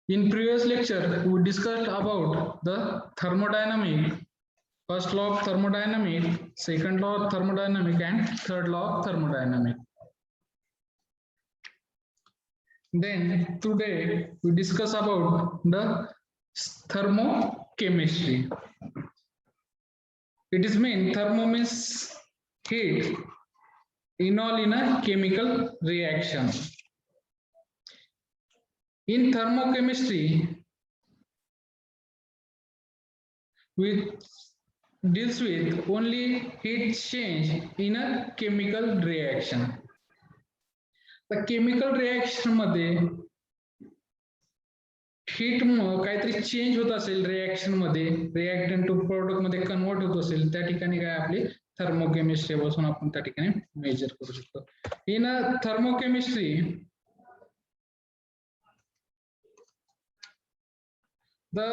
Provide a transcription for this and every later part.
In previous lecture, we discussed about the thermodynamic, first law of thermodynamic, second law of thermodynamic, and third law of thermodynamic. Then today we discuss about the thermochemistry. It is mean thermo means heat involved in a chemical reaction. In thermochemistry, we deals with only heat change in a chemical reaction. The chemical reaction मध्ये heat काहीतरी change होत असेल reaction मध्ये, reactant to product मध्ये convert होत असेल, त्या ठिकाणी काय आपली थर्मोकेमिस्ट्री पासून आपण त्या ठिकाणी मेजर करू शकतो. In thermochemistry the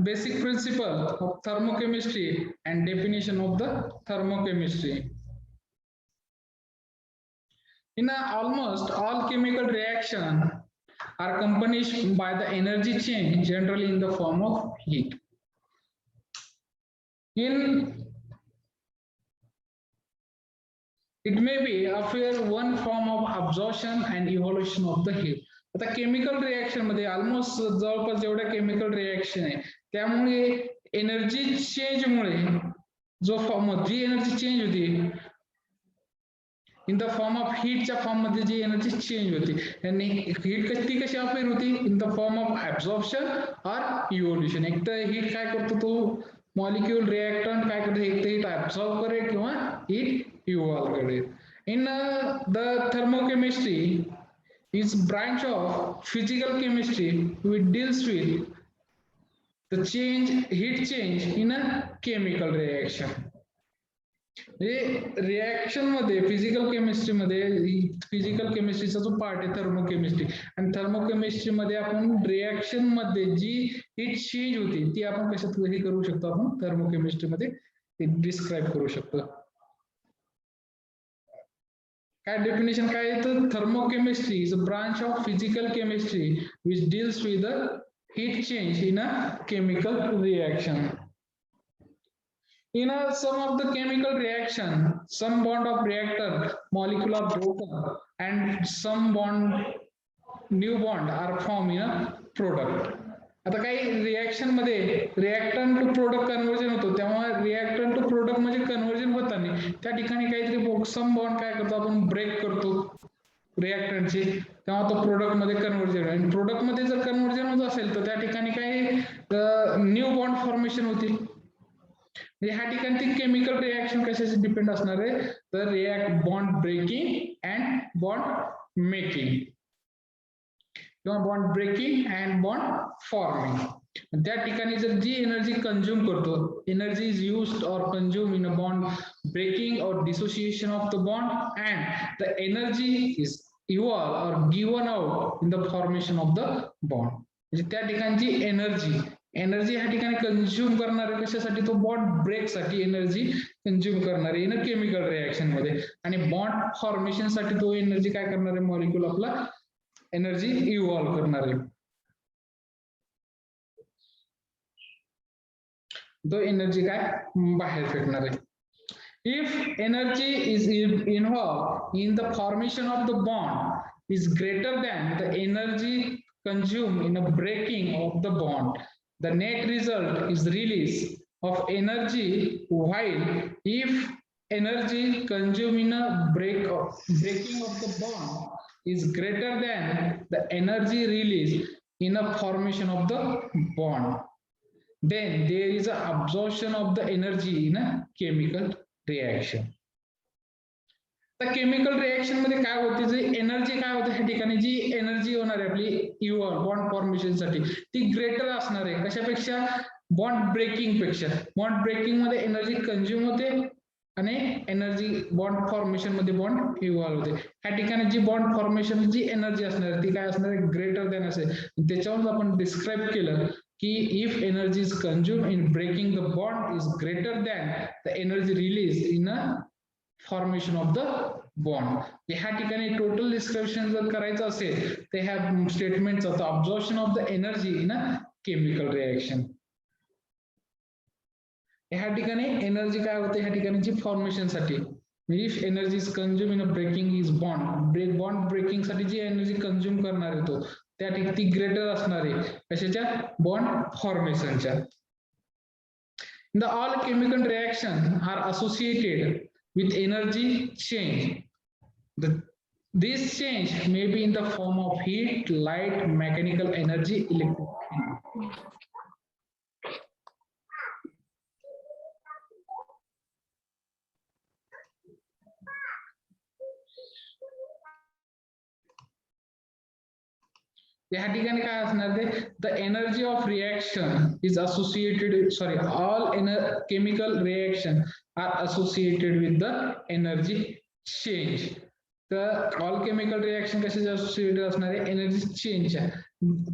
basic principle of thermochemistry and definition of the thermochemistry. In almost all chemical reactions are accompanied by the energy change, generally in the form of heat. It may be appear one form of absorption and evolution of the heat. आता chemical reaction मध्ये almost जवळपास जेवढ्या chemical reaction आहे त्यामुळे energy change मुळे जो form जी energy change होती इन द फॉर्म ऑफ हीटच्या फॉर्म मध्ये जी एनर्जी चेंज होती आणि हीट कशी अपेअर होती in the form of absorption और इव्होल्यूशन. एक तर हीट काय करतो तो मॉलिक्यूल रिएक्टंट काय करतो एक तर हीट ऍब्झॉर्ब करेल किंवा हीट इव्हॉल्व करेल. In the thermochemistry is branch of physical chemistry which deals with the heat change in a chemical reaction. Reaction मध्ये फिजिकल केमिस्ट्री मध्ये फिजिकल केमिस्ट्रीचा जो पार्ट आहे थर्मोकेमिस्ट्री, आणि थर्मोकेमिस्ट्री मध्ये आपण रिएक्शन मध्ये जी हीट चेंज होती ती आपण कशात हे करू शकतो, आपण थर्मोकेमिस्ट्री मध्ये डिस्क्राइब करू शकतो. काय डेफिनेशन काय आहे तर thermochemistry is a branch of physical chemistry which deals with the heat change in a chemical reaction. In some of the chemical reaction, some bond of reactor molecule are broken and some new bond are formed in a product. आता काही reaction मध्ये reactant to product conversion होतो, तेव्हा reactant to product म्हणजे conversion होताना त्या ठिकाणी काहीतरी सम बॉन्ड काय करतो आपण ब्रेक करतो रिएक्टंटचे, तेव्हा तो प्रोडक्ट मध्ये कन्वर्जन, आणि प्रोडक्ट मध्ये जर कन्वर्जन होत असेल तर त्या ठिकाणी काही न्यू बॉन्ड फॉर्मेशन होतील. ह्या ठिकाणी ती केमिकल रिएक्शन कशाची डिपेंड असणार आहे तर react bond breaking and bond making किंवा bond breaking and bond forming. त्या ठिकाणी जर जी एनर्जी कंझ्युम करतो, energy is used or consume in a bond breaking or dissociation of the bond and the energy is evolve or given out in the formation of the bond. म्हणजे त्या ठिकाणची energy ह्या ठिकाणी consume करणारे कशासाठी तो bond break साठी energy consume करणारे इन केमिकल रिएक्शन मध्ये, आणि बॉन्ड फॉर्मेशन साठी तो एनर्जी काय करणारे मॉलिक्यूल आपला एनर्जी इव्हॉल्व करणार आहे, तो एनर्जी काय बाहेर फेकणार आहे. If energy is involve in the formation of the bond is greater than the energy consume in a breaking of the bond, the net result is release of energy, while if energy consume in a breaking of the bond is greater than the energy released in a formation of the bond, then there is a absorption of the energy in a chemical reaction. तर chemical reaction मध्ये काय होते, जे energy काय होते ह्या ठिकाणी जी energy होणार आहे आपली इव्हॉल्व बॉन्ड फॉर्मेशन साठी ती ग्रेटर असणार आहे कशापेक्षा, बॉन्ड ब्रेकिंग पेक्षा. बॉन्ड ब्रेकिंग मध्ये एनर्जी कंझ्युम होते आणि एनर्जी बॉन्ड फॉर्मेशन मध्ये बॉन्ड इव्हॉल्व होते. ह्या ठिकाणी जी बॉन्ड फॉर्मेशन जी एनर्जी असणार ती काय असणार आहे ग्रेटर दॅन असेल. त्याच्यावर आपण डिस्क्राइब केलं की if energy is consume in breaking the bond is greater than the energy release in a formation of the bond. ह्या ठिकाणी टोटल डिस्क्रिप्शन जर करायचं असेल तर ह्या स्टेटमेंटचं absorption of the energy in a chemical reaction. ह्या ठिकाणी एनर्जी काय होते, ह्या ठिकाणी फॉर्मेशन साठी if energy is consume in breaking is bond, bond breaking साठी जी एनर्जी कंझ्युम करणार आहे तो त्या ठिकाणी ती ग्रेटर असणार आहे कशाच्या, bond फॉर्मेशनच्या. The all chemical reactions are associated with energy change. This change may be in the form of heat, light, mechanical energy, electric energy. या ठिकाणी काय असणार ते, the energy of reaction is associated, sorry, all chemical reaction are associated with the energy change. तर all chemical reaction कशाचे associated असणार आहे, energy चेंजच्या.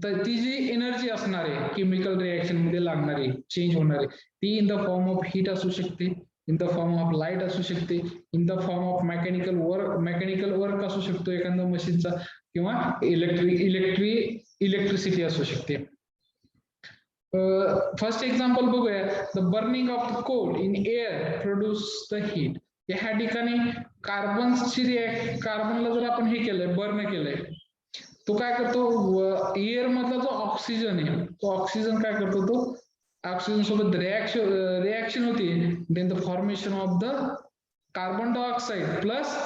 तर ती जी एनर्जी असणार आहे केमिकल रिएक्शन मध्ये लागणारी चेंज होणारी ती in the form of heat असू शकते, in the form of light असू शकते, in the form of mechanical work असू शकतो एखाद्या मशीनचा, किंवा इलेक्ट्रिसिटी असू शकते. फर्स्ट एक्झाम्पल बघूया, the burning of the coal in air produce the heat. ह्या ठिकाणी कार्बनला जर आपण हे केलंय, बर्न केलंय, तो काय करतो, एअर मधला जो ऑक्सिजन आहे तो ऑक्सिजन काय करतो, तो ऑक्सिजन सोबत रिएक्शन होती, then the formation of the carbon dioxide plus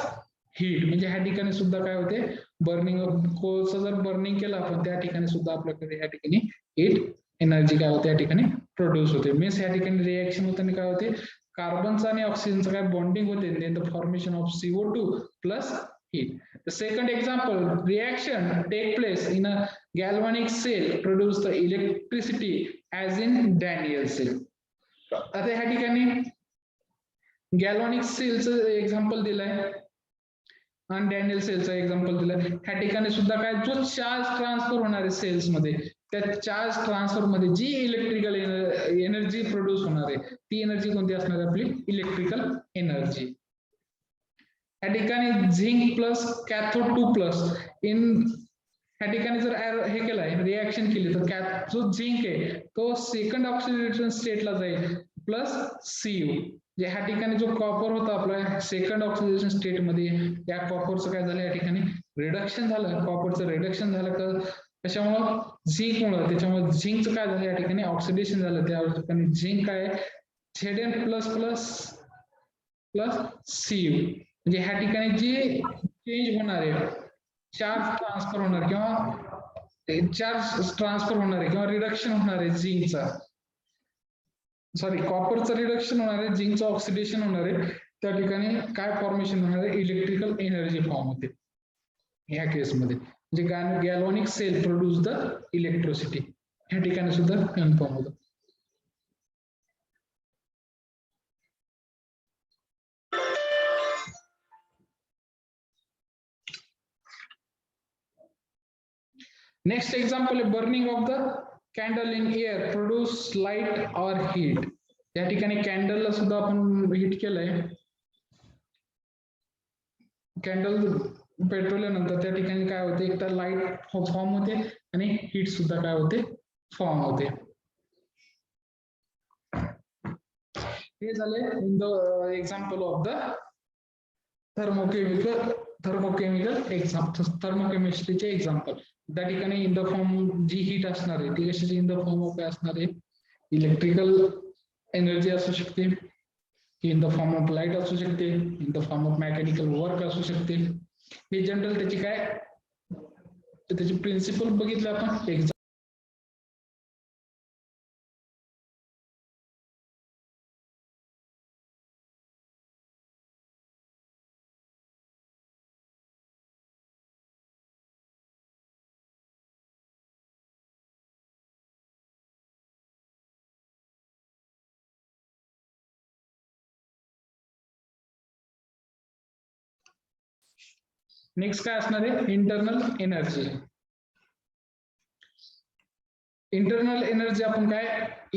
heat. म्हणजे ह्या ठिकाणी सुद्धा काय होते, बर्निंग कोळसा जर बर्निंग केलं आपण त्या ठिकाणी सुद्धा आपल्याकडे या ठिकाणी हीट एनर्जी काय होते या ठिकाणी प्रोड्यूस होते. मीन्स या ठिकाणी रिएक्शन होताना काय होते, कार्बनचा आणि ऑक्सिजनचं काय बॉन्डिंग होते, then the formation of CO2 plus heat. The second example, reaction take place in a galvanic cell, produce the electricity as in Daniell cell. आता ह्या ठिकाणी गॅल्व्हॅनिक सेलचं एक्झाम्पल दिलंय आणि डॅनियल सेलचं एक्झाम्पल दिलंय. ह्या ठिकाणी सुद्धा काय, जो चार्ज ट्रान्सफर होणार आहे सेल्स मध्ये, त्या चार्ज ट्रान्सफर मध्ये जी इलेक्ट्रिकल एनर्जी प्रोड्यूस होणार आहे ती एनर्जी कोणती असणार आहे, आपली इलेक्ट्रिकल एनर्जी. या ठिकाणी zinc plus cathode 2 plus in, ह्या ठिकाणी जर हे केलंय रिएक्शन केली तर जो झिंक आहे तो सेकंड ऑक्सिडेशन स्टेटला जाईल प्लस Cu. ह्या ठिकाणी जो कॉपर होता आपला सेकंड ऑक्सिडेशन स्टेट मध्ये, या कॉपरचं काय झालं, या ठिकाणी रिडक्शन झालं, कॉपरचं रिडक्शन झालं कशामुळं, झिंकमुळं. त्याच्यामुळे झिंकचं काय झालं, या ठिकाणी ऑक्सिडेशन झालं, त्या ठिकाणी झिंक काय Zn plus plus plus Cu. म्हणजे ह्या ठिकाणी जी चेंज होणार आहे, चार्ज ट्रान्सफर होणार किंवा रिडक्शन होणार आहे झिंकचा, सॉरी कॉपरचं रिडक्शन होणार आहे, झिंकचं ऑक्सिडेशन होणार आहे, त्या ठिकाणी काय फॉर्मेशन होणार आहे, इलेक्ट्रिकल एनर्जी फॉर्म होते ह्या केसमध्ये. म्हणजे galvanic cell produce the electricity, ह्या ठिकाणी सुद्धा कन्फर्म होतं. Next example, burning of the candle in air produce light or heat. या ठिकाणी कॅन्डलला सुद्धा आपण हीट केलंय, कॅन्डल पेट्रोलनंतर त्या ठिकाणी काय होते, एक तर लाईट फॉर्म होते आणि हीट सुद्धा काय होते, फॉर्म होते. हे झाले in the example of the थर्मोकेमिस्ट्रीचे एक्झाम्पल. त्या ठिकाणी इन द फॉर्म जी हीट असणार आहे ती कशाची, इन द फॉर्म ऑफ काय असणार आहे, इलेक्ट्रिकल एनर्जी असू शकते, in the form of light असू शकते, in the form of mechanical work असू शकते. हे जनरल त्याची काय, त्याची प्रिन्सिपल बघितलं आपण एक्झाम. नेक्स्ट काय असणार आहे, इंटरनल एनर्जी. इंटरनल एनर्जी आपण काय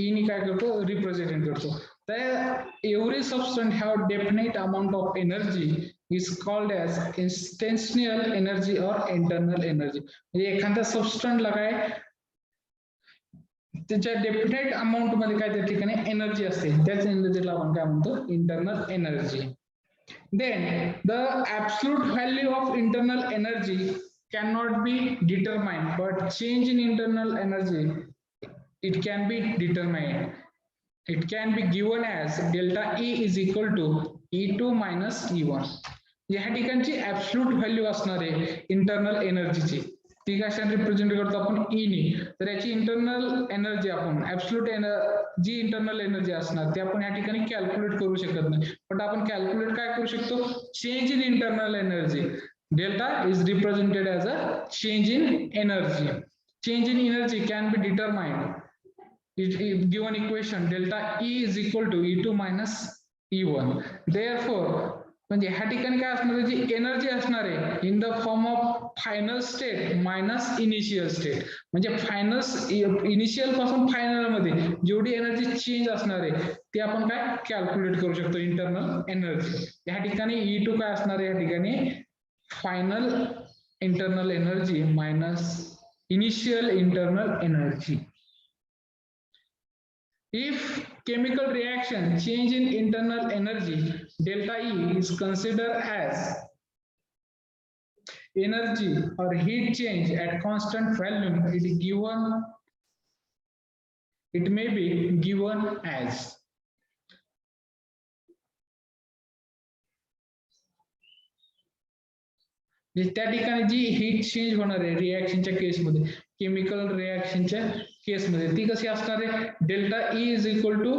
ईनी काय करतो, रिप्रेझेंट करतो. तर every substance have definite amount of energy is called as instantaneous energy or internal energy. म्हणजे एखाद्या सबस्टंटला काय त्याच्या डेफिनेट अमाऊंट मध्ये काय त्या ठिकाणी एनर्जी असते, त्याच एनर्जीला आपण काय म्हणतो, internal energy. Then the absolute value of internal energy cannot be determined, but change in internal energy it can be determined. It can be given as delta E is equal to E2 minus E1. या ठिकाणची absolute value असणार आहे internal एनर्जीची, ती कशाने represent करतो आपण, E ने. तर याची इंटरनल एनर्जी आपण ऍब्सोल्यूट जी इंटरनल एनर्जी असणार ते आपण या ठिकाणी कॅल्क्युलेट करू शकत नाही, पण आपण कॅल्क्युलेट काय करू शकतो, change in internal energy. Delta is represented as a change in energy. Change in energy can be determined given equation delta E is equal to E2 minus E1. Therefore म्हणजे ह्या ठिकाणी काय असणार आहे, जी एनर्जी असणार आहे in the form of final state minus initial state. म्हणजे final initial पासून फायनल मध्ये जेवढी एनर्जी चेंज असणार आहे ते आपण काय कॅल्क्युलेट करू शकतो, इंटरनल एनर्जी. ह्या ठिकाणी E2 काय असणार आहे, या ठिकाणी final internal energy minus initial internal energy. If chemical reaction change in internal energy, delta E is considered as energy or heat change at constant volume. It may be given as त्या ठिकाणी जी heat change होणार आहे रिएक्शनच्या केसमध्ये, chemical रिएक्शनच्या केसमध्ये ती कशी असणार आहे, delta E is equal to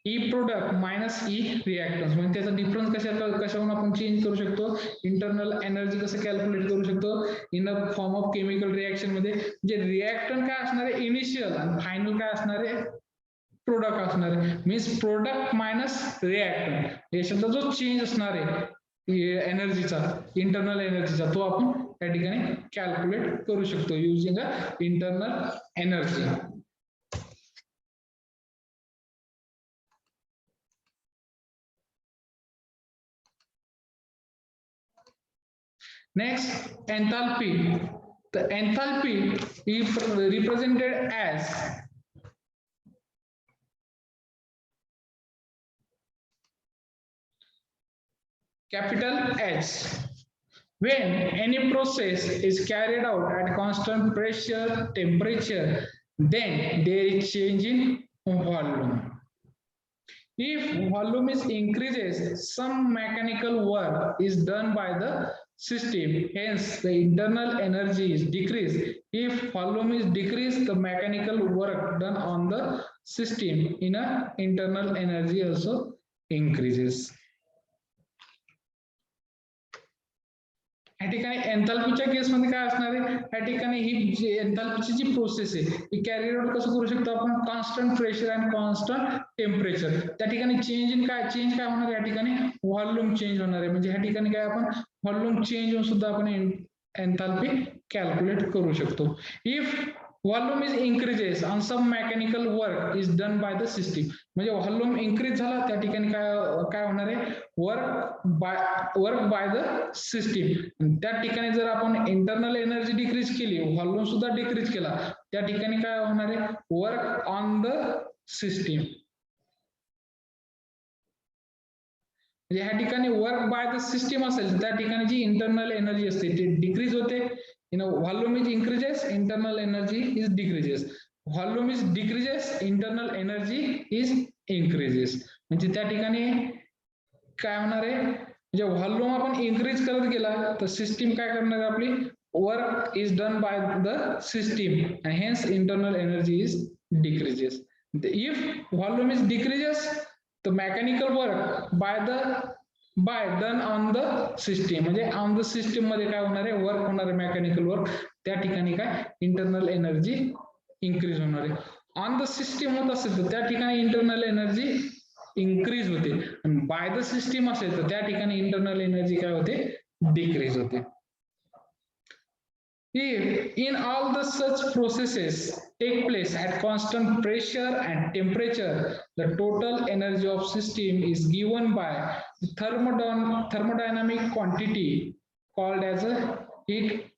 E product minus E reactants. म्हणजे त्याचा डिफरन्स कशावरून आपण चेंज करू शकतो, इंटरनल एनर्जी कसं कॅल्क्युलेट करू शकतो, in the form of chemical reaction मध्ये जे रिएक्टंट काय असणार आहे इनिशियल आणि फायनल काय असणार आहे प्रोडक्ट असणार आहे. मीन्स प्रोडक्ट मायनस रिएक्टंट याच्यातला जो चेंज असणार आहे एनर्जीचा, इंटरनल एनर्जीचा, तो आपण त्या ठिकाणी कॅल्क्युलेट करू शकतो using a internal energy. Next, enthalpy. The enthalpy is represented as capital H. When any process is carried out at constant pressure, temperature, then there is change in volume. If volume is increases, some mechanical work is done by the system, hence the internal energy is decreased. If volume is decreased, the mechanical work done on the system in a internal energy also increases. या ठिकाणी एन्थाल्पीच्या केसमध्ये काय असणार आहे, या ठिकाणी ही एन्थाल्पीची जी process आहे ही carry out कसं करू शकतो आपण, constant pressure and constant temperature. त्या ठिकाणी चेंज काय होणार, या ठिकाणी व्हॉल्यूम चेंज होणार आहे. म्हणजे ह्या ठिकाणी काय आपण व्हॉल्यूम चेंज होऊन सुद्धा आपण एन्थाल्पी कॅल्क्युलेट करू शकतो. If volume is increases on some mechanical work is done by the system. म्हणजे व्हॉल्यूम इन्क्रीज झाला त्या ठिकाणी काय होणार आहे, वर्क बाय द सिस्टीम. त्या ठिकाणी जर आपण इंटरनल एनर्जी डिक्रीज केली, व्हॉल्यूम सुद्धा डिक्रीज केला, त्या ठिकाणी काय होणार आहे, वर्क ऑन द सिस्टीम. म्हणजे ह्या ठिकाणी वर्क बाय द सिस्टीम असेल त्या ठिकाणी जी इंटरनल एनर्जी असते ती डिक्रीज होते. Volume is increases, internal energy is decreases. Volume is decreases, internal energy is increases. म्हणजे त्या ठिकाणी काय होणार आहे, म्हणजे व्हॉल्यूम आपण इन्क्रीज करत गेला तर सिस्टीम काय करणार आहे, आपली work is done by the system and hence internal energy is decreases. If volume is decreases, the mechanical work by done on the system, म्हणजे ऑन द सिस्टीम मध्ये काय होणार आहे, वर्क होणार आहे मेकॅनिकल वर्क. त्या ठिकाणी काय इंटरनल एनर्जी इन्क्रीज होणार आहे. ऑन द सिस्टीम होत असेल तर त्या ठिकाणी इंटरनल एनर्जी इन्क्रीज होते, आणि बाय द सिस्टीम असेल तर त्या ठिकाणी इंटरनल एनर्जी काय होते, डिक्रीज होते. If in all the such processes take place at constant pressure and temperature, the total energy of system is given by the thermodynamic quantity called as a heat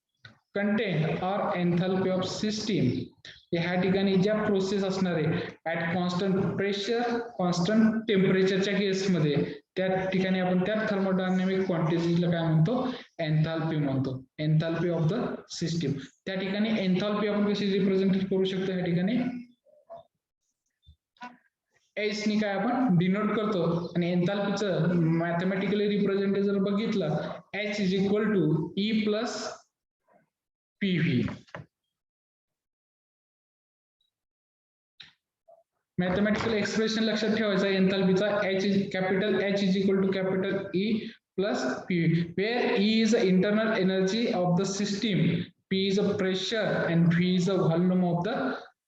content or enthalpy of system. ह्या ठिकाणी ज्या process असणार आहे at constant pressure constant टेम्परेचरच्या केसमध्ये त्या ठिकाणी आपण त्या थर्मोडायनामिक क्वांटिटीला काय म्हणतो एन्थाल्पी म्हणतो एन्थाल्पी ऑफ द सिस्टीम त्या ठिकाणी एन्थाल्पी आपण कशी रिप्रेझेंट करू शकतो या ठिकाणी एच नी काय आपण डिनोट करतो आणि एन्थाल्पीचं मॅथमॅटिकली रिप्रेझेंटेशन जर बघितलं H is equal to E plus PV mathematical expression लक्षात ठेवायचा एन्थाल्पीचा H is capital H is equal to capital E plus P where E is a internal energy of the system P is a pressure and V is a volume of the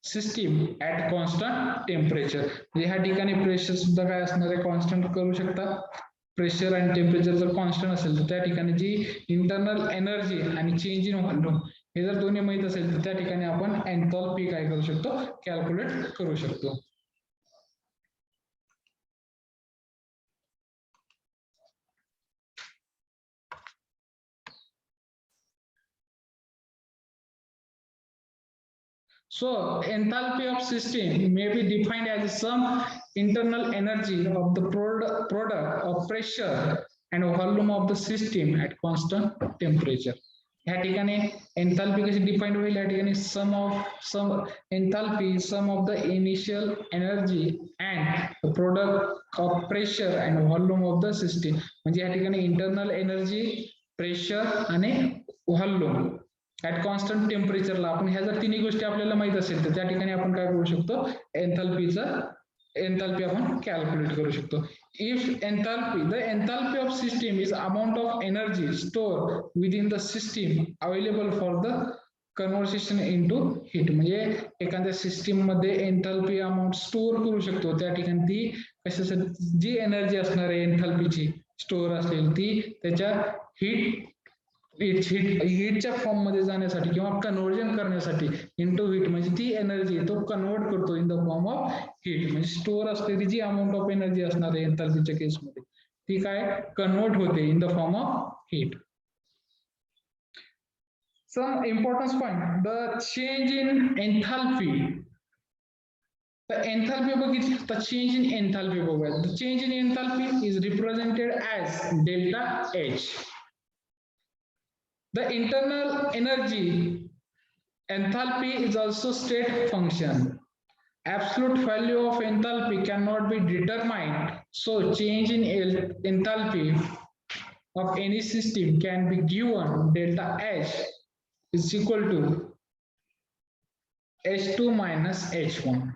system at constant temperature ह्या ठिकाणी pressure सुद्धा काय असणार आहे constant करू शकता pressure आणि temperature जर कॉन्स्टंट असेल तर त्या ठिकाणी जी इंटरनल एनर्जी आणि चेंज इन व्हॉल्यूम हे जर दोन्ही माहित असेल तर त्या ठिकाणी आपण एन्थाल्पी काय करू शकतो कॅल्क्युलेट करू शकतो So, enthalpy of system may be defined as some internal energy of the product of pressure and volume of the system at constant temperature. ह्या ठिकाणी enthalpy कशी डिफाइंड होईल या ठिकाणी sum enthalpy sum of the initial energy and the product of pressure and volume of the system म्हणजे या ठिकाणी internal energy pressure आणि volume ऍट कॉन्स्टंट टेम्परेचरला आपण ह्या जर तिन्ही गोष्टी आपल्याला माहित असेल तर त्या ठिकाणी आपण काय करू शकतो एन्थाल्पी आपण कॅल्क्युलेट करू शकतो if the enthalpy of system is amount of energy store within the system available for the conversation into heat म्हणजे एखाद्या सिस्टीम मध्ये एन्थाल्पी अमाउंट स्टोर करू शकतो त्या ठिकाणी ती कशासाठी जी एनर्जी असणार आहे एन्थाल्पीची स्टोर असेल ती त्याच्या हीटच्या फॉर्म मध्ये जाण्यासाठी किंवा कन्व्हर्जन करण्यासाठी इंटू हीट म्हणजे ती एनर्जी तो कन्वर्ट करतो in the form of heat म्हणजे स्टोर असलेली जी अमाऊंट ऑफ एनर्जी असणार आहे एन्थाल्पीच्या केसमध्ये ती काय कन्वर्ट होते in the form of heat some importance point the change in enthalpy The enthalpy बघितली the change in enthalpy बघूया the change in enthalpy is represented as delta H. The internal energy enthalpy is also state function. Absolute value of enthalpy cannot be determined, so change in enthalpy of any system can be given delta H is equal to H2 minus H1.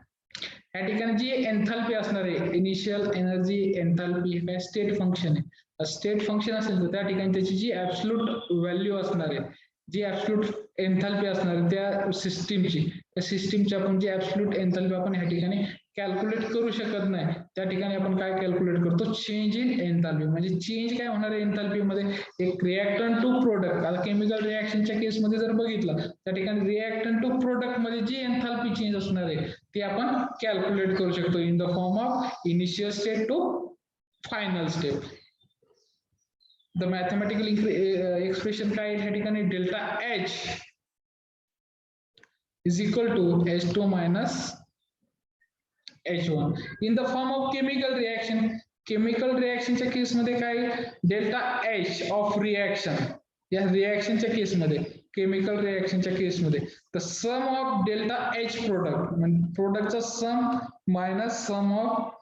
या ठिकाणी जी enthalpy असणार आहे initial energy enthalpy हे काय state function आहे state function असेल तर त्या ठिकाणी त्याची जी ऍब्सोल्यूट व्हॅल्यू असणार आहे जी ऍब्सोल्यूट एन्थाल्पी असणार आहे त्या सिस्टीमची त्या सिस्टीमची आपण जी ऍब्सोल्यूट एन्थाल्पी आपण ह्या ठिकाणी कॅल्क्युलेट करू शकत नाही त्या ठिकाणी आपण काय कॅल्क्युलेट करतो चेंज इन एन्थाल्पी म्हणजे चेंज काय होणार आहे एन्थाल्पी मध्ये एक रिएक्टंट टू प्रोडक्ट आता केमिकल रिएक्शनच्या केसमध्ये जर बघितलं त्या ठिकाणी रिएक्टंट टू प्रोडक्ट मध्ये जी एन्थाल्पी चेंज असणार आहे ती आपण कॅल्क्युलेट करू शकतो in the form of initial state to final step the mathematical expression काय ह्या ठिकाणी delta H is equal to H2 minus H1 in the form of chemical reaction. Chemical reactionच्या केसमध्ये काय डेल्टा H ऑफ रिएक्शन या रिएक्शनच्या केसमध्ये chemical रिएक्शनच्या केसमध्ये the sum of delta H product म्हणजे प्रोडक्टचा सम minus some of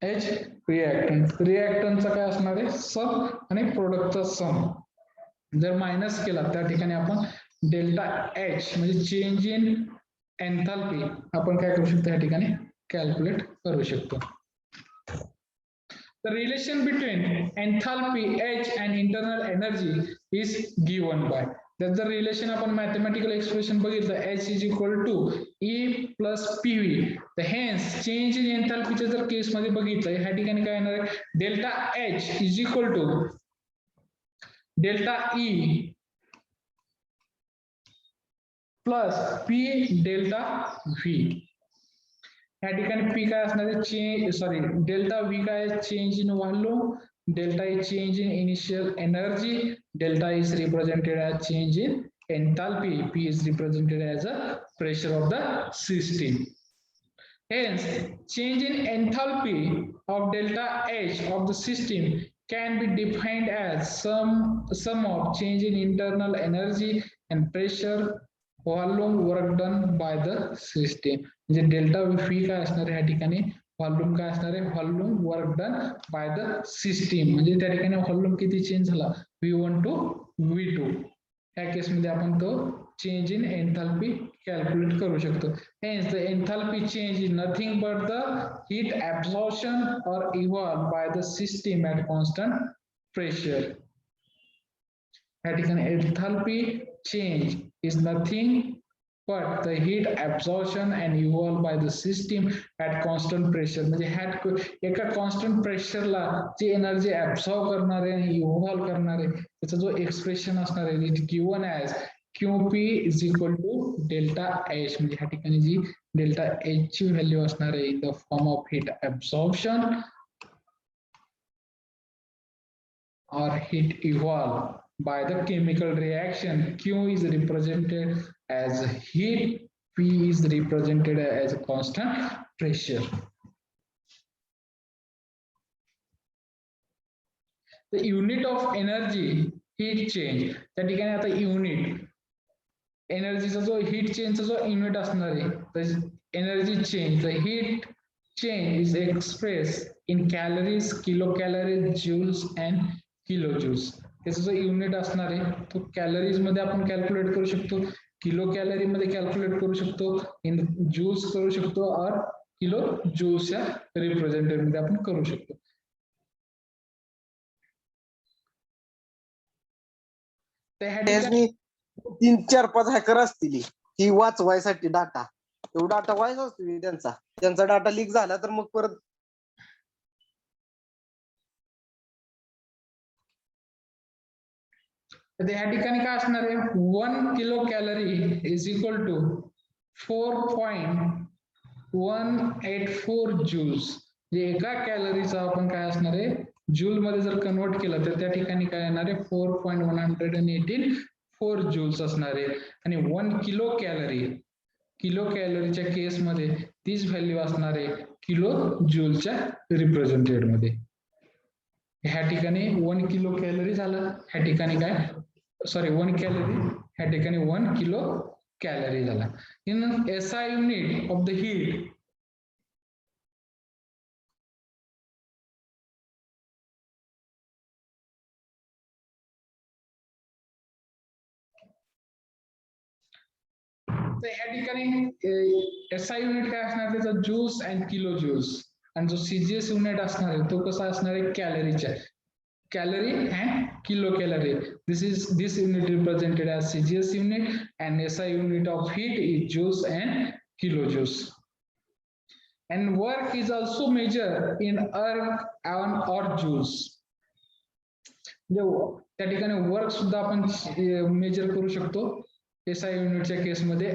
H रिएक्टंटचा काय असणार आहे सम आणि प्रोडक्टचा सम जर मायनस केला त्या ठिकाणी आपण डेल्टा H म्हणजे चेंज इन एन्थाल्पी आपण काय करू शकतो या ठिकाणी कॅल्क्युलेट करू शकतो The relation between enthalpy H and internal energy is given by that's the relation आपण mathematical expression बघितलं H is equal to E plus PV the hence change in enthalpy च्या जर केस मध्ये बघितलं ह्या ठिकाणी काय येणार आहे delta H is equal to delta E plus P delta V. या ठिकाणी पी काय असणार आहे, चेंज सॉरी डेल्टा व्ही काय, change in volume, delta is change in initial energy, delta is represented as change in enthalpy, p is represented as a pressure of the system. Hence, change in enthalpy of delta H of the system can be defined as sum of change in internal energy and pressure, volume work done by the system. म्हणजे delta V काय असणार आहे या ठिकाणी, volume काय असणार आहे, volume work done by the system. म्हणजे त्या ठिकाणी व्हॉल्यूम किती चेंज झाला, V1 टू V2. या केसमध्ये आपण तो चेंज इन एन्थाल्पी कॅल्क्युलेट करू शकतो. Hence, the enthalpy change is nothing but the heat absorption or evolved by the system at constant pressure. या ठिकाणी enthalpy change is nothing but the heat absorption and evolved by the system at constant pressure. म्हणजे एका constant प्रेशरला जी energy absorb करणारे आणि evolve करणारे त्याचा जो एक्सप्रेशन असणार आहे it given as QP is equal to delta H. म्हणजे ह्या ठिकाणी जी डेल्टा एच ची व्हॅल्यू असणार आहे in the form of heat absorption or heat evolved by the chemical reaction. Q is represented as heat, P is represented as constant pressure. The unit of energy heat change. त्या ठिकाणी आता unit एनर्जीचा जो heat चेंजचा जो unit असणार आहे energy change, the heat change is expressed in calories, kilocalories, joules and kilojoules. त्याचं जो unit असणार आहे तो कॅलरीज मध्ये आपण कॅल्क्युलेट करू शकतो, किलो कॅलरी मध्ये कॅल्क्युलेट करू शकतो, इन जूल्स करू शकतो और किलो जूल्सच्या रिप्रेझेंटेटिव्ह मध्ये आपण करू शकतो. त्यासाठी 3-4-5 हॅकर असतील ही वाचवायसाठी डाटा, तो डाटा वाईज असतो त्यांचा डाटा लीक झाला तर मग परत या ठिकाणी काय असणार आहे 1 kilo calorie is equal to 4.184 joules. म्हणजे एका कॅलरीचा आपण काय असणार आहे जूल मध्ये जर कन्वर्ट केलं तर त्या ठिकाणी काय येणार आहे 4.184 जूल्स असणार आहे. आणि 1 किलो कॅलरीच्या केसमध्ये तीच व्हॅल्यू असणार आहे किलो जूलच्या रिप्रेझेंटेड मध्ये. ह्या ठिकाणी 1 किलो कॅलरी झालं, ह्या ठिकाणी काय सॉरी 1 कॅलरी, ह्या ठिकाणी 1 किलो कॅलरी झाला. In SI unit of the heat तर ह्या ठिकाणी SI युनिट काय असणार त्याचा जूल्स अँड किलो जूल्स, आणि जो CGS युनिट असणार आहे तो कसा असणार आहे कॅलरीच्या, calorie and kilocalorie. This unit represented as CGS unit and SI unit of heat is joules and kilojoules. And work is also measured in erg or joules. त्या ठिकाणी वर्क सुद्धा आपण मेजर करू शकतो SI युनिटच्या केसमध्ये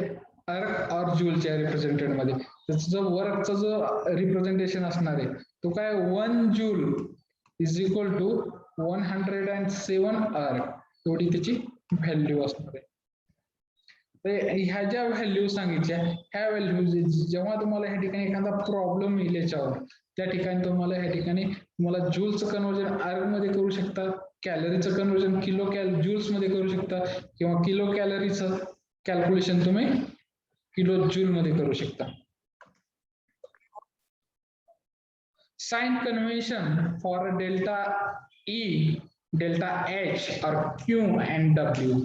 अर्क और जूलच्या रिप्रेझेंटेड मध्ये. त्याचा जो वर्कचा जो रिप्रेझेंटेशन असणार आहे तो काय 1 जूल इज इक्वल टू 107 अर्क, एवढी त्याची व्हॅल्यू असणार आहे. तर ह्या ज्या व्हॅल्यू सांगितल्या ह्या व्हॅल्यू जेव्हा तुम्हाला ह्या ठिकाणी एखादा प्रॉब्लेम येईल याच्यावर त्या ठिकाणी तुम्हाला ह्या ठिकाणी तुम्हाला जूल्सचं कन्वर्जन अर्क मध्ये करू शकता, कॅलरीचं कन्वर्जन जूल्स मध्ये करू शकता, किंवा किलो कॅलरीचं कॅल्क्युलेशन तुम्ही किलो जूल मध्ये करू शकता. Sign convention for delta E, delta H or Q and W.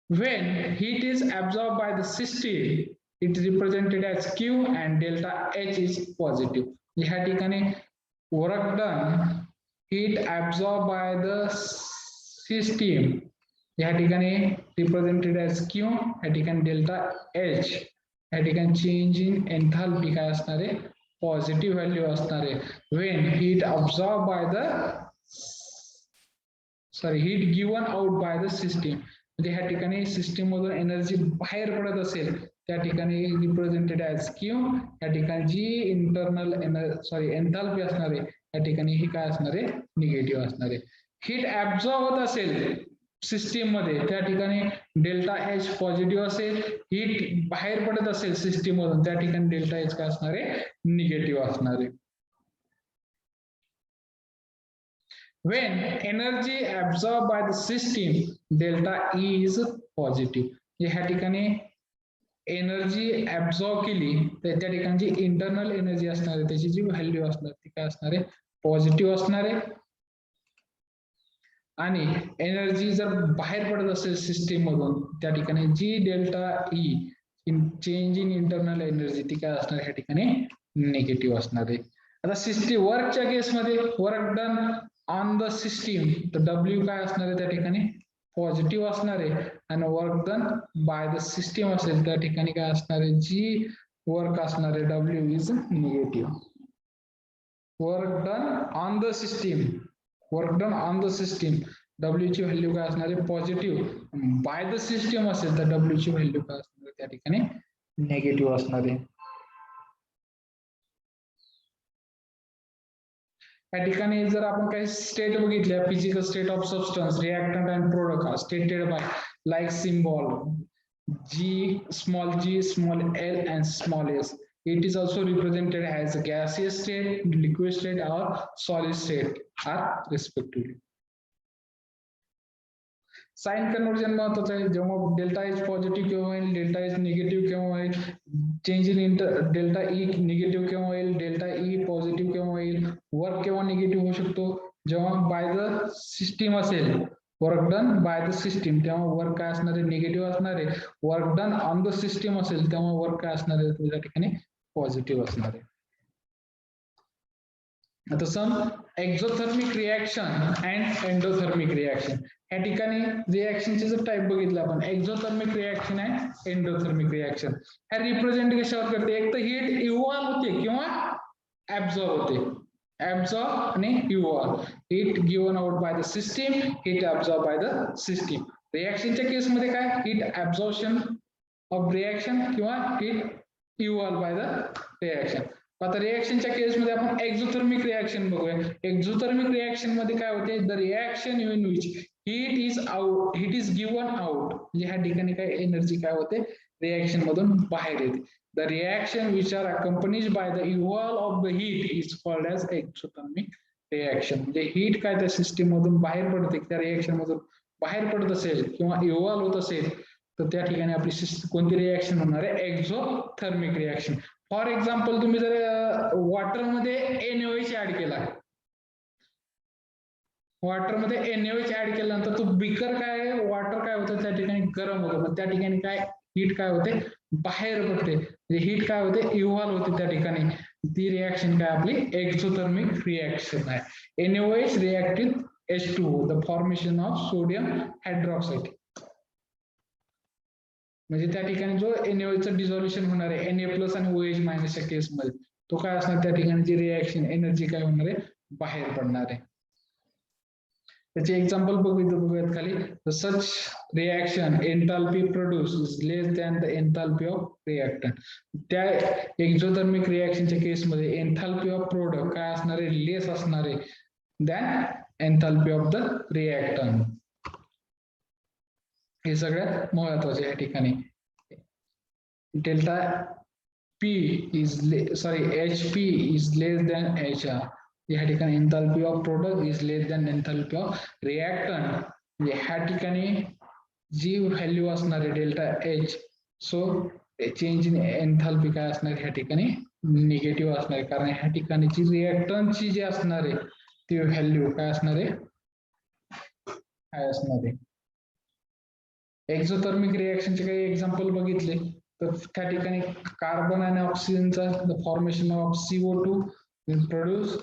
When heat is absorbed by the system, it is represented as Q and delta H is positive. ह्या ठिकाणी work done, heat absorbed by the system, ह्या ठिकाणी represented as Q, ह्या ठिकाणी delta H, या ठिकाणी change in enthalpy काय असणार आहे पॉझिटिव्ह व्हॅल्यू असणार आहे. When heat absorb by the heat given out by the system, म्हणजे ह्या ठिकाणी सिस्टीम मधून एनर्जी बाहेर पडत असेल त्या ठिकाणी रिप्रेझेंटेड ॲज क्यू, या ठिकाणी जी इंटरनल एन्थाल्पी असणार आहे त्या ठिकाणी ही काय असणार आहे, निगेटिव्ह असणार आहे. हीट ऍब्झॉर्ब होत असेल सिस्टीम मध्ये त्या ठिकाणी डेल्टा एच पॉझिटिव्ह असेल, हीट बाहेर पडत असेल सिस्टीम मधून त्या ठिकाणी डेल्टा एच काय असणार आहे, निगेटिव्ह असणार आहे. When energy absorbed by the system, delta E is positive. ह्या ठिकाणी एनर्जी ऍब्झॉर्ब केली तर त्या ठिकाणी जी इंटरनल एनर्जी असणार आहे त्याची जी व्हॅल्यू असणार ती काय असणार आहे, पॉझिटिव्ह असणार आहे. आणि एनर्जी जर बाहेर पडत असेल सिस्टीम मधून त्या ठिकाणी जी delta E change in internal energy ती काय असणार ह्या ठिकाणी निगेटिव्ह असणार आहे. आता सिस्टीम वर्कच्या केसमध्ये work done on the system तर डब्ल्यू काय असणार आहे त्या ठिकाणी पॉझिटिव्ह असणार आहे, आणि work done by the system असेल त्या ठिकाणी काय असणार आहे, जी वर्क असणार आहे W is negative. Work done on the system, work done on the system W ची व्हॅल्यू काय असणार आहे, पॉझिटिव्ह. बाय द सिस्टीम असेल तर डब्ल्यू ची व्हॅल्यू काय असणार आहे त्या ठिकाणी निगेटिव्ह असणार आहे. या ठिकाणी जर आपण काही स्टेट बघितल्या, physical state of substance, reactant and product stated by like symbol g, small l and small s. It is also represented as gaseous state, liquid state or solid state are respectively. Sign conversion महत्वाचं आहे. जेव्हा delta H positive केव्हा होईल, delta H negative केव्हा होईल, change in delta E negative केव्हा होईल, delta E positive केव्हा होईल, वर्क केव्हा निगेटिव्ह होऊ शकतो, जेव्हा बाय द सिस्टीम असेल, work done by the system तेव्हा वर्क काय असणार आहे, निगेटिव्ह असणार आहे. Work done on the system असेल तेव्हा वर्क काय असणार आहे त्या ठिकाणी पॉझिटिव्ह असणार आहे. आता some exothermic reaction and endothermic reaction. या ठिकाणी रिएक्शनचे जर टाइप बघितलं आपण, एक्झोथर्मिक रिएक्शन आहे, एंडोथर्मिक रिएक्शन. ह्या रिप्रेझेंट कशावर करते, एक तर हीट इव्हॉल्व होते किंवा ऍब्झॉर्ब होते. ऍब्झॉर्ब आणि evolve, heat given out by the system, heat absorb by the system. रिएक्शनच्या केसमध्ये काय, हीट ऍब्झॉर्प्शन ऑफ रिएक्शन किंवा heat evolve by the reaction. आता रिएक्शनच्या केसमध्ये आपण एक्झोथर्मिक रिएक्शन बघूया. एक्झोथर्मिक रिएक्शन मध्ये काय होते, the reaction in which heat is given out, म्हणजे ह्या ठिकाणी काय एनर्जी काय होते रिएक्शन मधून बाहेर येते. The reaction which are accompanied by the evolve of the heat is called as exothermic reaction. म्हणजे हीट काय त्या सिस्टीम मधून बाहेर पडते, त्या रिएक्शन मधून बाहेर पडत असेल किंवा इव्हॉल्व होत असेल तर त्या ठिकाणी आपली कोणती रिएक्शन होणार आहे, एक्झोथर्मिक रिएक्शन. फॉर एक्झाम्पल तुम्ही जर वॉटर मध्ये NaOH ऍड केला, वॉटर मध्ये NaOH ऍड केल्यानंतर तो बिकर काय वॉटर काय होतं त्या ठिकाणी गरम होतं, मग त्या ठिकाणी काय हीट काय होते बाहेर पडते, हीट काय होते इव्हॉल्व होते त्या ठिकाणी. ती रिएक्शन काय आपली एक्झोथर्मिक रिएक्शन आहे. NaOH react with H2O, the formation of sodium hydroxide. म्हणजे त्या ठिकाणी जो NaOH चं डिझॉल्युशन होणार आहे Na+ आणि OH- च्या केसमध्ये, तो काय असणार त्या ठिकाणी जी रिएक्शन एनर्जी काय होणार आहे बाहेर पडणार आहे. त्याचे एक्झाम्पल बघूयात खाली. Such reaction enthalpy produce is less than the enthalpy of reactant. त्या एक्झोथर्मिक रिएक्शनच्या केसमध्ये एन्थाल्पी ऑफ प्रोडक्ट काय असणार आहे, लेस असणार आहे than enthalpy of the reactant. हे सगळ्यात महत्वाचे या ठिकाणी. Delta P is HP is less than HR. या ठिकाणी enthalpy of product is less than enthalpy of reactant. ह्या ठिकाणी जी व्हॅल्यू असणार आहे delta H, so change in enthalpy काय असणार ह्या ठिकाणी निगेटिव्ह असणार आहे, कारण ह्या ठिकाणी जी रिएक्टंटची जी असणार आहे ती व्हॅल्यू काय असणार आहे, काय असणार आहे. एक्झोथर्मिक रिएक्शनचे काही एक्झाम्पल बघितले तर त्या ठिकाणी कार्बन आणि ऑक्सिजनचा formation of CO2 will produce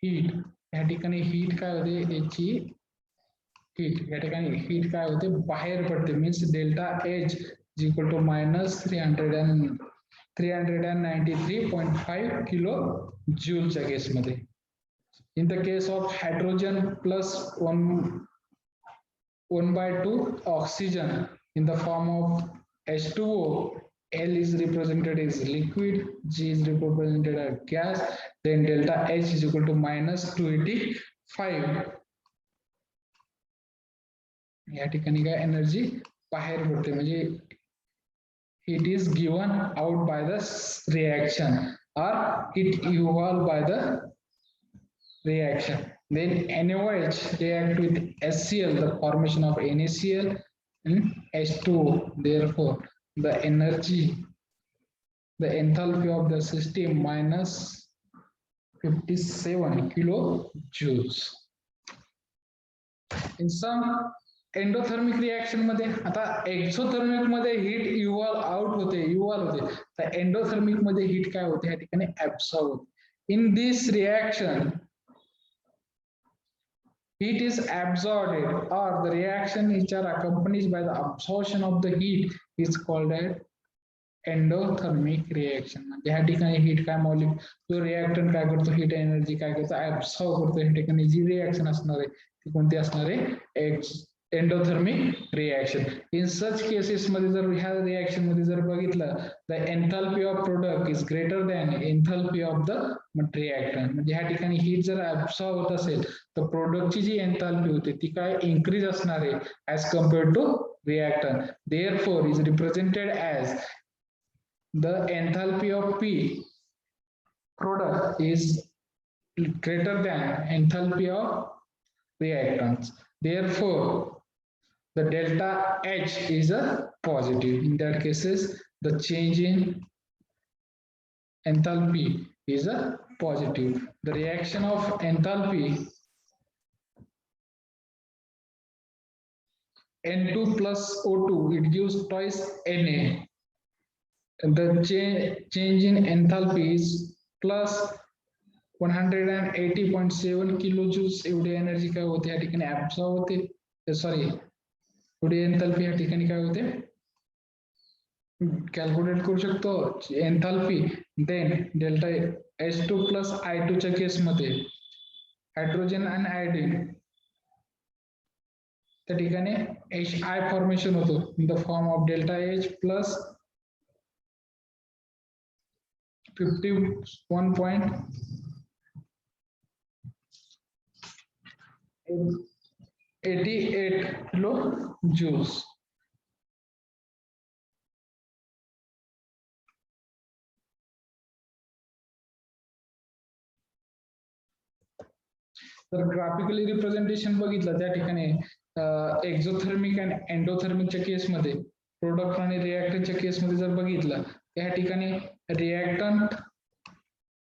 heat. या ठिकाणी हीट काय होते, याची हीट या ठिकाणी हीट काय होते बाहेर पडते, means delta H is equal to -393.5 kilo जूलच्या केसमध्ये. In the case of hydrogen +1 1/2 oxygen in the form of H2O. L is represented as liquid, G is represented as gas, then delta H is equal to minus 285. या ठिकाणी काय energy बाहेर पडते म्हणजे it is given out by the reaction or it evolved by the reaction. Then NaOH react with HCl, the formation of NaCl and H2O. Therefore, the energy, the enthalpy of the system minus 57 kilojoules. In some endothermic reaction मध्ये आता exothermic मध्ये heat evolve होते तर endothermic मध्ये heat काय होते या ठिकाणी ऍब्सॉर्ब होते. In this reaction heat is absorbed or the reaction which are accompanied by the absorption of the heat is called as endothermic reaction. म्हणजे ह्या ठिकाणी हीट काय मॉलिक्युल जो रिएक्टंट काय करतो हीट एनर्जी काय करतो ऍब्सॉर्ब करतो. ह्या ठिकाणी जी रिएक्शन असणार आहे ती कोणती असणार आहे endothermic reaction. In such cases मध्ये जर ह्या रिएक्शन मध्ये जर बघितलं the enthalpy of product is greater than enthalpy of the reactant. म्हणजे ह्या ठिकाणी हीट जर ऍब्सॉर्ब होत असेल तर प्रोडक्टची जी एन्थाल्पी होते ती काय इन्क्रीज असणार आहे as compared to reactant. Therefore is represented as the enthalpy of P product is greater than enthalpy of reactants. Therefore, the delta H is a positive. In that cases, the change in enthalpy is a positive. The reaction of enthalpy N2 plus O2, it gives twice Na. The change in enthalpy is plus 180.7 kilojoules एवढी energy काय होते या ठिकाणी absorb होते. Sorry एवढी enthalpy या ठिकाणी काय होते कॅल्क्युलेट करू शकतो enthalpy. Then delta H2 plus I2 च्या केस मध्ये हायड्रोजन आणि आयोडीन त्या ठिकाणी HI फॉर्मेशन होतो in the form of delta H plus 51.88 kilojoules. तर ग्राफिकली रिप्रेझेंटेशन बघितलं त्या ठिकाणी एक्झोथर्मिक आणि एंडोथर्मिकच्या केसमध्ये प्रोडक्ट आणि रिएक्टंटच्या केसमध्ये जर बघितलं या ठिकाणी रिएक्टंट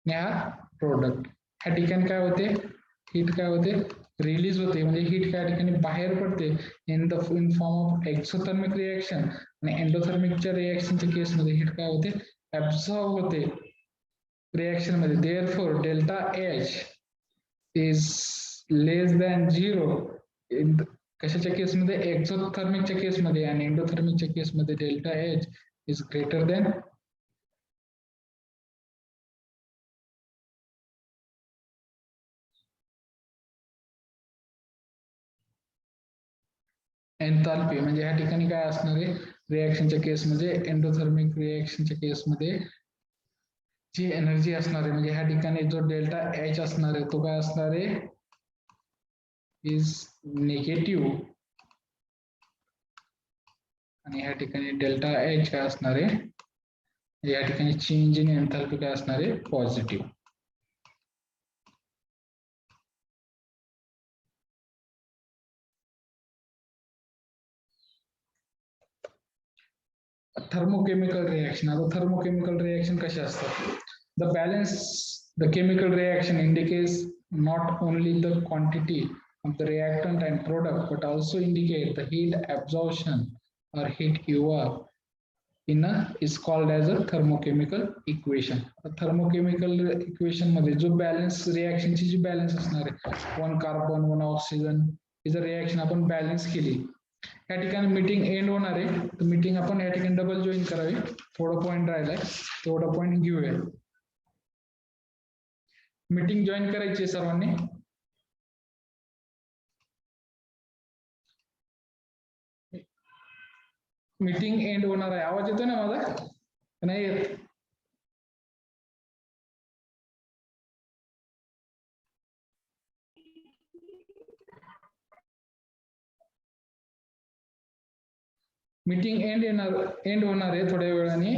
या प्रोडक्ट ह्या ठिकाणी काय होते हीट काय होते रिलीज होते म्हणजे हीट काय ठिकाणी बाहेर पडते in form of exothermic reaction. आणि एंडोथर्मिकच्या रिएक्शनच्या केसमध्ये हीट काय होते ऍब्सॉर्ब होते रिएक्शन मध्ये. Therefore delta H is less than 0 कशाच्या केसमध्ये एक्झोथर्मिकच्या केसमध्ये आणि एंडोथर्मिकच्या केसमध्ये delta H is greater than enthalpy. म्हणजे ह्या ठिकाणी काय असणार आहे रिएक्शनच्या केसमध्ये एंडोथर्मिक रिएक्शनच्या केसमध्ये जी एनर्जी असणार आहे म्हणजे ह्या ठिकाणी जो डेल्टा H असणार आहे तो काय असणार आहे इज निगेटिव्ह आणि ह्या ठिकाणी डेल्टा H काय असणार आहे या ठिकाणी चेंज इन एन्थाल्पी काय असणार आहे पॉझिटिव्ह. Thermochemical reaction. आता thermochemical reaction कशा असतात? The balance, the chemical reaction indicates not only the quantity of the reactant and product, but also indicate the heat absorption or heat evolved in a is called as a thermochemical equation. Thermochemical equation मध्ये जो balance reaction ची जी balance असणार आहे 1 carbon 1 oxygen ही जर reaction आपण balance केली या ठिकाणी मीटिंग एंड होणार आहे तर मीटिंग आपण या ठिकाणी डबल जॉईन करावी. थोडं पॉइंट राहिलाय तेवढं पॉइंट घेऊया. मीटिंग जॉईन करायची सर्वांनी. मीटिंग एंड होणार आहे. आवाज येतोय ना माझा? नाही येत? मीटिंग एंड होणार आहे थोड्या वेळाने.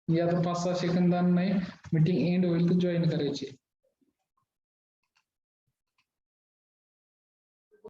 आता 5-6 सेकंदांनी मीटिंग एंड होईल तर जॉईन करायची.